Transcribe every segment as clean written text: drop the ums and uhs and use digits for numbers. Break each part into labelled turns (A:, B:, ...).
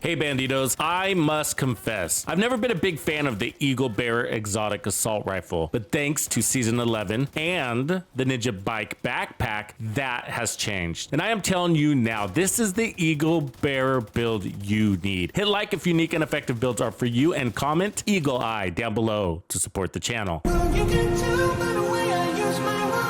A: Hey Bandidos, I must confess, I've never been a big fan of the Eagle Bearer exotic assault rifle, but thanks to Season 11 and the Ninjabike backpack, that has changed. And I am telling you now, this is the Eagle Bearer build you need. Hit like if unique and effective builds are for you, and comment Eagle Eye down below to support the channel.
B: Well, you can tell by the way I use my walk.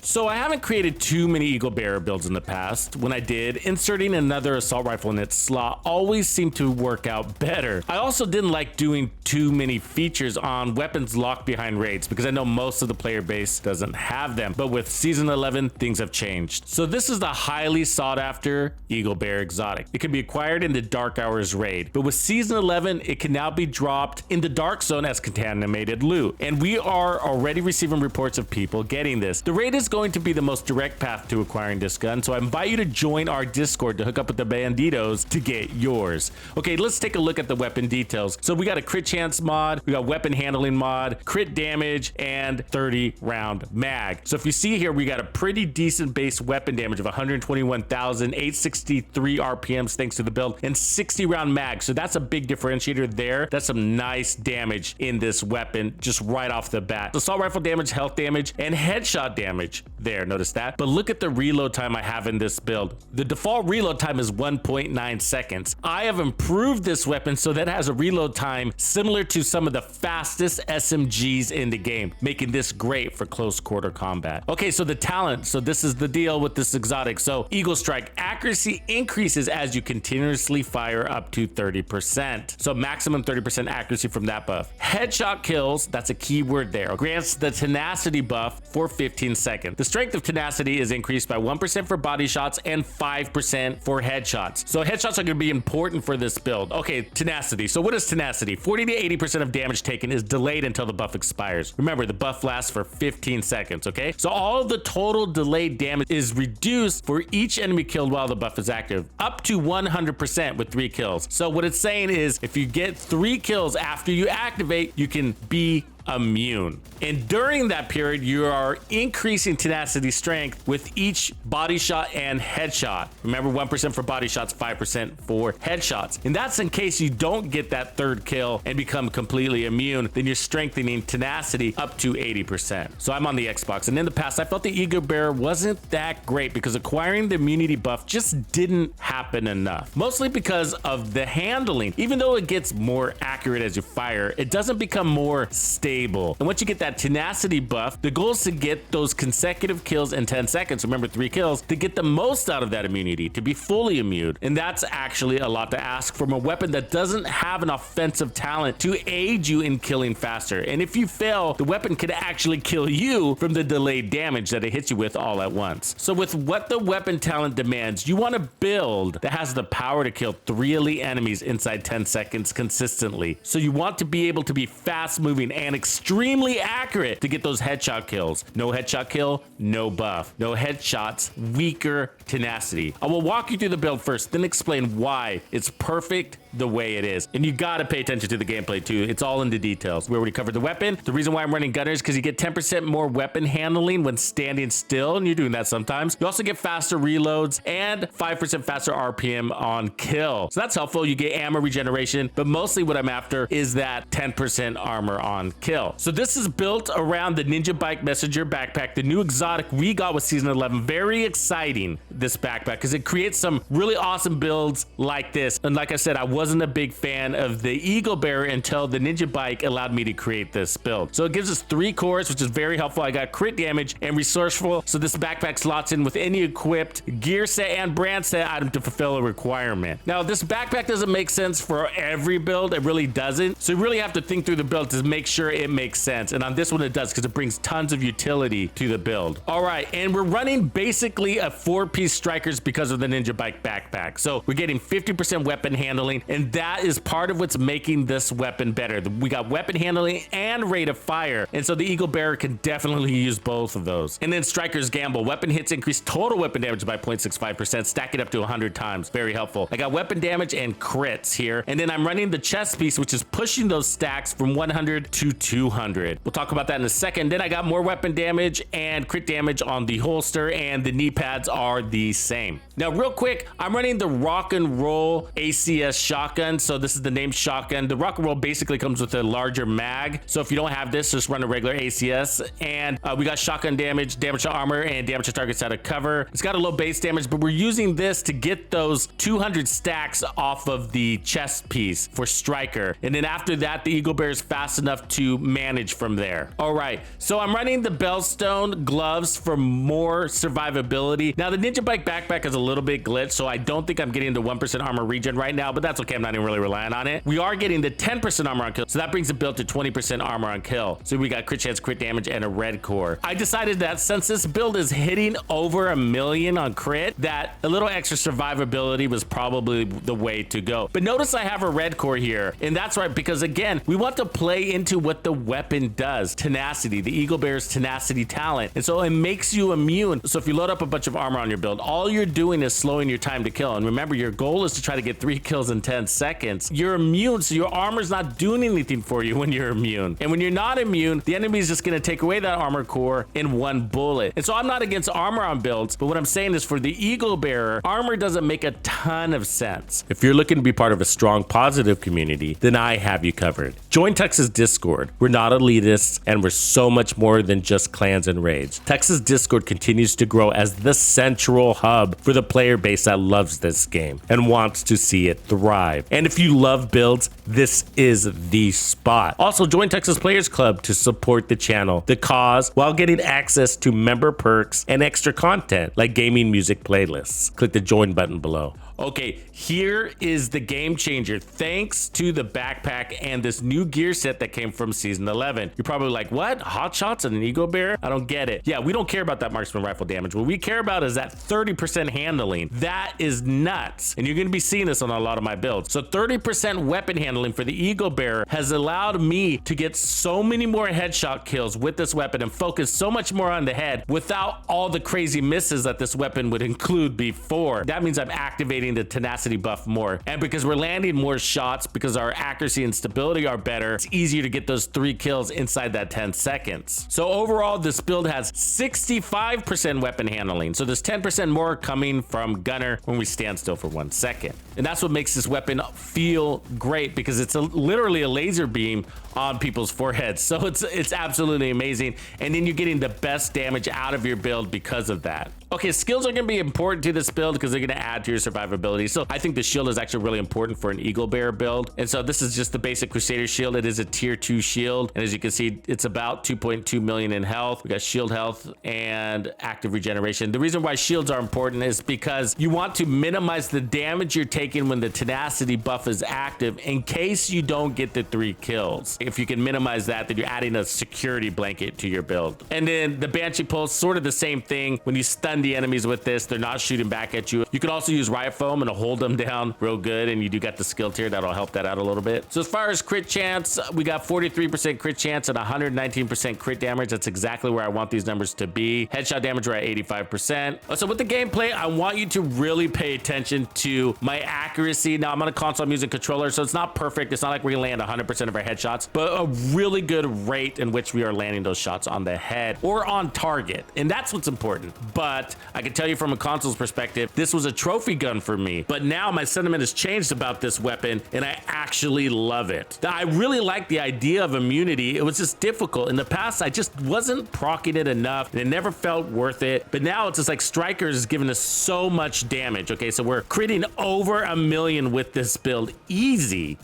A: So I haven't created too many Eagle Bearer builds in the past. When I did, inserting another assault rifle in its slot always seemed to work out better. I also didn't like doing too many features on weapons locked behind raids because I know most of the player base doesn't have them. But with Season 11, things have changed. So this is the highly sought after Eagle Bearer exotic. It can be acquired in the Dark Hours raid, but with Season 11, it can now be dropped in the Dark Zone as contaminated loot. And we are already receiving reports of people getting this. The raid is going to be the most direct path to acquiring this gun, so I invite you to join our Discord to hook up with the Bandidos to get yours. Okay, let's take a look at the weapon details. So we got a crit chance mod, we got weapon handling mod, crit damage, and 30 round mag. So if you see here, we got a pretty decent base weapon damage of 121,863 RPMs thanks to the build, and 60 round mag. So that's a big differentiator there. That's some nice damage in this weapon just right off the bat. Assault rifle damage, health damage, and headshot damage there, notice that. But look at the reload time I have in this build. The default reload time is 1.9 seconds. I have improved this weapon so that it has a reload time similar to some of the fastest SMGs in the game, making this great for close quarter combat. Okay, so the talent. So this is the deal with this exotic. So Eagle Strike accuracy increases as you continuously fire up to 30%. So maximum 30% accuracy from that buff. Headshot kills, that's a key word there, grants the tenacity buff for 15 seconds. The strength of tenacity is increased by 1% for body shots and 5% for headshots. So headshots are going to be important for this build. Okay, tenacity. So what is tenacity? 40 to 80% of damage taken is delayed until the buff expires. Remember, the buff lasts for 15 seconds, okay? So all of the total delayed damage is reduced for each enemy killed while the buff is active, up to 100% with 3 kills. So what it's saying is if you get 3 kills after you activate, you can be immune. And during that period, you are increasing tenacity strength with each body shot and headshot. Remember, 1% for body shots, 5% for headshots. And that's in case you don't get that 3rd kill and become completely immune, then you're strengthening tenacity up to 80%. So I'm on the Xbox, and in the past, I felt the Eagle Bearer wasn't that great because acquiring the immunity buff just didn't happen enough. Mostly because of the handling. Even though it gets more accurate as you fire, it doesn't become more stable. And once you get that tenacity buff, the goal is to get those consecutive kills in 10 seconds. Remember, 3 kills to get the most out of that immunity, to be fully immune. And that's actually a lot to ask from a weapon that doesn't have an offensive talent to aid you in killing faster. And if you fail, the weapon could actually kill you from the delayed damage that it hits you with all at once. So with what the weapon talent demands, you want a build that has the power to kill 3 elite enemies inside 10 seconds consistently. So you want to be able to be fast moving and extremely accurate to get those headshot kills. No headshot kill, no buff. No headshots, weaker tenacity. I will walk you through the build first, then explain why it's perfect the way it is. And you gotta pay attention to the gameplay too. It's all in the details. We already covered the weapon. The reason why I'm running gunner is because you get 10% more weapon handling when standing still, and you're doing that sometimes. You also get faster reloads and 5% faster RPM on kill. So that's helpful. You get ammo regeneration, but mostly what I'm after is that 10% armor on kill. So this is built around the Ninjabike Messenger backpack, the new exotic we got with Season 11. Very exciting, this backpack, because it creates some really awesome builds like this. And like I said, I wasn't a big fan of the Eagle Bearer until the Ninjabike allowed me to create this build. So it gives us 3 cores, which is very helpful. I got crit damage and resourceful. So this backpack slots in with any equipped gear set and brand set item to fulfill a requirement. Now, this backpack doesn't make sense for every build. It really doesn't. So you really have to think through the build to make sure it makes sense. And on this one, it does, because it brings tons of utility to the build. All right. And we're running basically a 4-piece strikers because of the Ninjabike backpack. So we're getting 50% weapon handling And that is part of what's making this weapon better. We got weapon handling and rate of fire. And so the Eagle Bearer can definitely use both of those. And then Striker's Gamble. Weapon hits increase total weapon damage by 0.65%, stack it up to 100 times. Very helpful. I got weapon damage and crits here. And then I'm running the chest piece, which is pushing those stacks from 100 to 200. We'll talk about that in a second. Then I got more weapon damage and crit damage on the holster, and the knee pads are the same. Now, real quick, I'm running the Rock and Roll ACS shotgun. So this is the named shotgun. The Rock and Roll basically comes with a larger mag. So if you don't have this, just run a regular ACS. And we got shotgun damage, damage to armor, and damage to targets out of cover. It's got a low base damage, but we're using this to get those 200 stacks off of the chest piece for Striker. And then after that, the Eagle Bear is fast enough to manage from there. All right, so I'm running the Bellstone gloves for more survivability. Now, the Ninjabike backpack is a little bit glitched, so I don't think I'm getting the 1% armor regen right now, but that's okay. I'm not even really relying on it. We are getting the 10% armor on kill, so that brings the build to 20% armor on kill. So we got crit chance, crit damage, and a red core. I decided that since this build is hitting over 1 million on crit, that a little extra survivability was probably the way to go. But notice I have a red core here, and that's right, because again, we want to play into what the weapon does. Tenacity, the Eagle Bear's tenacity talent. And so it makes you immune. So if you load up a bunch of armor on your build, all you're doing is slowing your time to kill. And remember, your goal is to try to get 3 kills in 10 seconds. You're immune, so your armor's not doing anything for you when you're immune. And when you're not immune, the enemy is just going to take away that armor core in 1 bullet. And so I'm not against armor on builds, but what I'm saying is for the Eagle Bearer, armor doesn't make a ton of sense. If you're looking to be part of a strong, positive community, then I have you covered. Join Tux's Discord. We're not elitists, and we're so much more than just clans and raids. Tux's Discord continues to grow as the central hub for the player base that loves this game and wants to see it thrive. And if you love builds, this is the spot. Also, join Tux's Players Club to support the channel, the cause, while getting access to member perks and extra content like gaming music playlists. Click the join button below. Okay, here is the game changer. Thanks to the backpack and this new gear set that came from season 11. You're probably like, what? Hot shots and an Eagle Bear? I don't get it. Yeah, we don't care about that marksman rifle damage. What we care about is that 30% handling. That is nuts. And you're going to be seeing this on a lot of my builds. So 30% weapon handling for the Eagle Bear has allowed me to get so many more headshot kills with this weapon and focus so much more on the head without all the crazy misses that this weapon would include before. That means I'm activating the tenacity buff more, and because we're landing more shots, because our accuracy and stability are better, it's easier to get those 3 kills inside that 10 seconds. So overall, this build has 65% weapon handling, so there's 10% more coming from gunner when we stand still for 1 second. And that's what makes this weapon feel great, because it's literally a laser beam on people's foreheads. So it's absolutely amazing, and then you're getting the best damage out of your build because of that. Okay, skills are going to be important to this build because they're going to add to your survivability. So I think the shield is actually really important for an Eagle Bear build. And so this is just the basic Crusader shield. It is a tier 2 shield. And as you can see, it's about 2.2 million in health. We got shield health and active regeneration. The reason why shields are important is because you want to minimize the damage you're taking when the tenacity buff is active in case you don't get the 3 kills. If you can minimize that, then you're adding a security blanket to your build. And then the Banshee Pulse, sort of the same thing. When you stun the enemies with this, they're not shooting back at you. You can also use Riot Foam and hold them down real good, and you do got the skill tier that'll help that out a little bit. So as far as crit chance, we got 43% crit chance and 119% crit damage. That's exactly where I want these numbers to be. Headshot damage, we're at 85%. So with the gameplay, I want you to really pay attention to my accuracy. Now I'm on a console, I'm using controller, so it's not perfect. It's not like we're gonna land 100% of our headshots, but a really good rate in which we are landing those shots on the head or on target, and that's what's important. But I can tell you from a console's perspective, this was a trophy gun for me, but now my sentiment has changed about this weapon, and I actually love it. I really like the idea of immunity. It was just difficult. In the past, I just wasn't proccing it enough, and it never felt worth it. But now it's just like Strikers is giving us so much damage. Okay, so we're critting over 1 million with this build. Easy.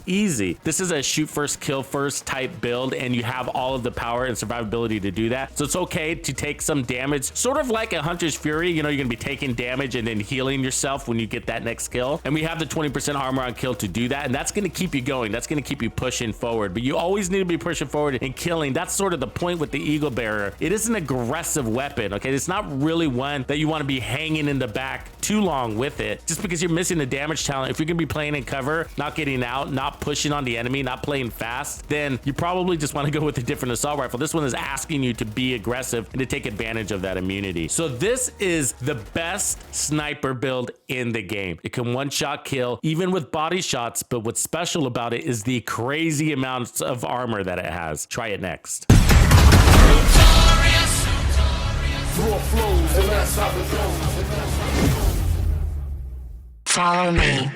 A: This is a shoot first, kill first type build, and you have all of the power and survivability to do that. So it's okay to take some damage, sort of like a Hunter's Fury theory, you know, you're gonna be taking damage and then healing yourself when you get that next kill. And we have the 20% armor on kill to do that. And that's gonna keep you going. That's gonna keep you pushing forward. But you always need to be pushing forward and killing. That's sort of the point with the Eagle Bearer. It is an aggressive weapon, okay? It's not really one that you wanna be hanging in the back too long with it, just because you're missing the damage talent. If you're gonna be playing in cover, not getting out, not pushing on the enemy, not playing fast, then you probably just wanna go with a different assault rifle. This one is asking you to be aggressive and to take advantage of that immunity. So this is the best sniper build in the game. It can one-shot kill, even with body shots, but what's special about it is the crazy amounts of armor that it has. Try it next.
C: Follow me.